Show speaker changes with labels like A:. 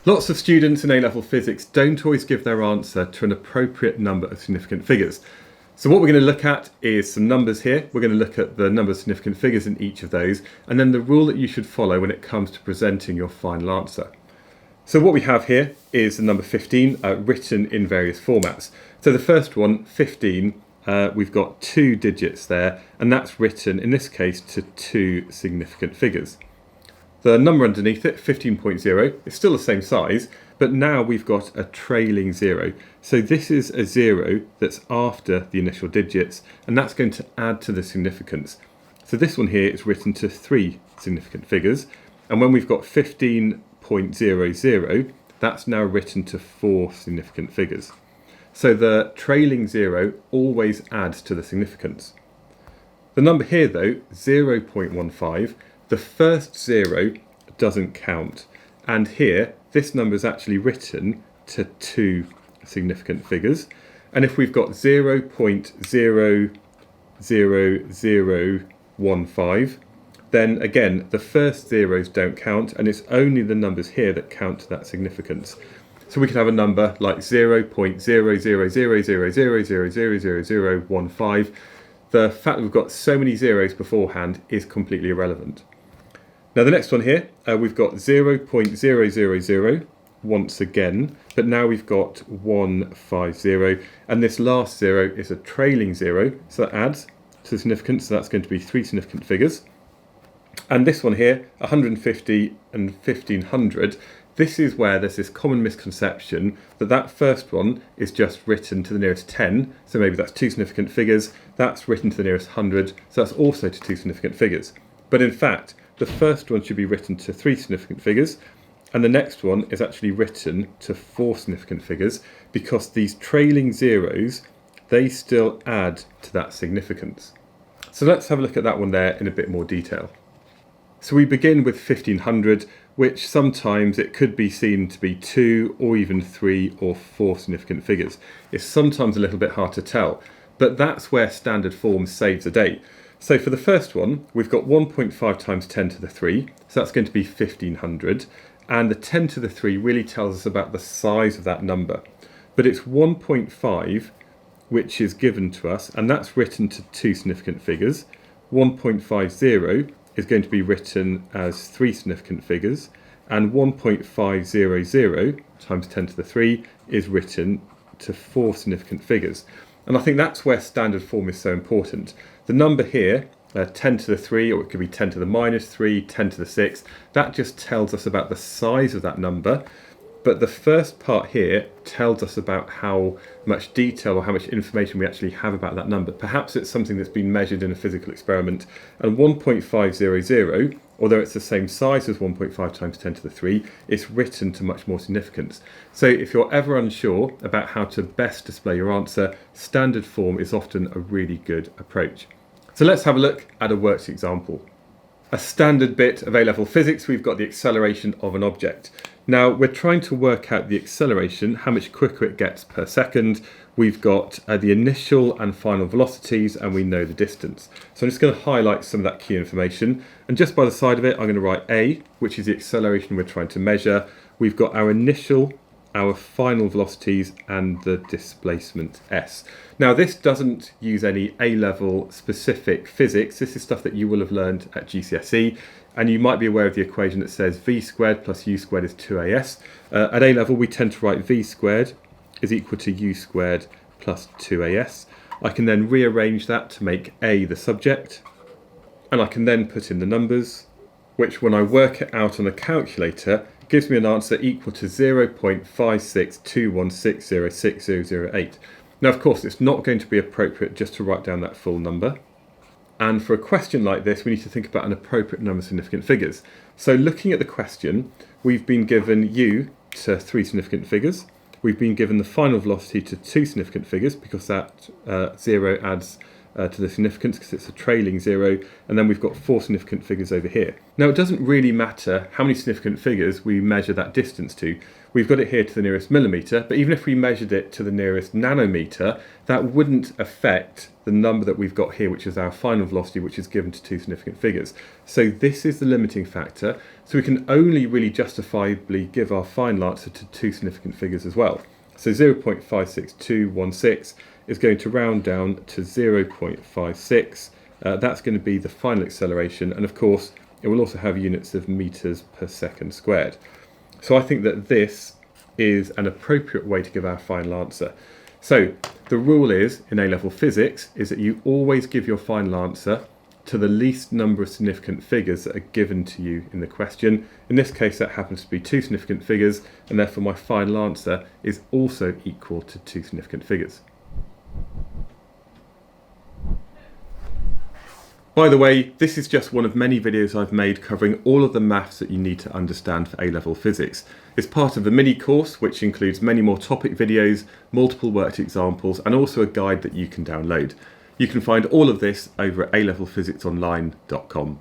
A: Lots of students in A-level physics don't always give their answer to an appropriate number of significant figures. So what we're going to look at is some numbers here. We're going to look at the number of significant figures in each of those, and then the rule that you should follow when it comes to presenting your final answer. So what we have here is the number 15 written in various formats. So the first one, 15, we've got 2 digits there, and that's written in this case to 2 significant figures. The number underneath it, 15.0, is still the same size, but now we've got a trailing 0. So this is a 0 that's after the initial digits, and that's going to add to the significance. So this one here is written to 3 significant figures, and when we've got 15.00, that's now written to 4 significant figures. So the trailing 0 always adds to the significance. The number here though, 0.15, the first 0 doesn't count, and here this number is actually written to 2 significant figures, and if we've got 0.00015, then again the first zeros don't count, and it's only the numbers here that count to that significance. So we could have a number like 0.0000000000015. The fact that we've got so many zeros beforehand is completely irrelevant. Now the next one here, we've got 0.000 once again, but now we've got 150, and this last 0 is a trailing 0, so that adds to the significance, so that's going to be 3 significant figures. And this one here, 150 and 1500, this is where there's this common misconception that that first one is just written to the nearest 10, so maybe that's 2 significant figures, that's written to the nearest 100, so that's also to 2 significant figures. But in fact, the first one should be written to 3 significant figures, and the next one is actually written to 4 significant figures, because these trailing zeros, they still add to that significance. So let's have a look at that one there in a bit more detail. So we begin with 1500, which sometimes it could be seen to be 2 or even 3 or 4 significant figures. It's sometimes a little bit hard to tell, but that's where standard form saves the day. So for the first one, we've got 1.5 times 10 to the 3, so that's going to be 1500, and the 10 to the 3 really tells us about the size of that number. But it's 1.5 which is given to us, and that's written to 2 significant figures. 1.50 is going to be written as 3 significant figures, and 1.500 times 10 to the 3 is written to 4 significant figures. And I think that's where standard form is so important. The number here, 10 to the 3, or it could be 10 to the minus 3, 10 to the 6, that just tells us about the size of that number. But the first part here tells us about how much detail or how much information we actually have about that number. Perhaps it's something that's been measured in a physical experiment. And 1.500, although it's the same size as 1.5 times 10 to the 3, it's written to much more significance. So if you're ever unsure about how to best display your answer, standard form is often a really good approach. So let's have a look at a worked example. A standard bit of A-level physics, we've got the acceleration of an object. Now we're trying to work out the acceleration, how much quicker it gets per second. We've got the initial and final velocities, and we know the distance. So I'm just going to highlight some of that key information. And just by the side of it, I'm going to write A, which is the acceleration we're trying to measure. We've got our initial, our final velocities, and the displacement S. Now this doesn't use any A-level specific physics. This is stuff that you will have learned at GCSE, and you might be aware of the equation that says v squared plus u squared is 2as. At A-level we tend to write v squared is equal to u squared plus 2as. I can then rearrange that to make A the subject, and I can then put in the numbers, which when I work it out on a calculator gives me an answer equal to 0.5621606008. Now of course it's not going to be appropriate just to write down that full number. And for a question like this, we need to think about an appropriate number of significant figures. So looking at the question, we've been given u to 3 significant figures. We've been given the final velocity to 2 significant figures, because that 0 adds to the significance because it's a trailing 0, and then we've got 4 significant figures over here. Now it doesn't really matter how many significant figures we measure that distance to. We've got it here to the nearest millimetre, but even if we measured it to the nearest nanometre, that wouldn't affect the number that we've got here, which is our final velocity, which is given to 2 significant figures. So this is the limiting factor, so we can only really justifiably give our final answer to 2 significant figures as well. So 0.56216 is going to round down to 0.56. That's going to be the final acceleration, and of course it will also have units of meters per second squared. So I think that this is an appropriate way to give our final answer. So the rule is, in A-level physics, is that you always give your final answer to the least number of significant figures that are given to you in the question. In this case that happens to be 2 significant figures, and therefore my final answer is also equal to 2 significant figures. By the way, this is just one of many videos I've made covering all of the maths that you need to understand for A-level physics. It's part of the mini course, which includes many more topic videos, multiple worked examples, and also a guide that you can download. You can find all of this over at alevelphysicsonline.com.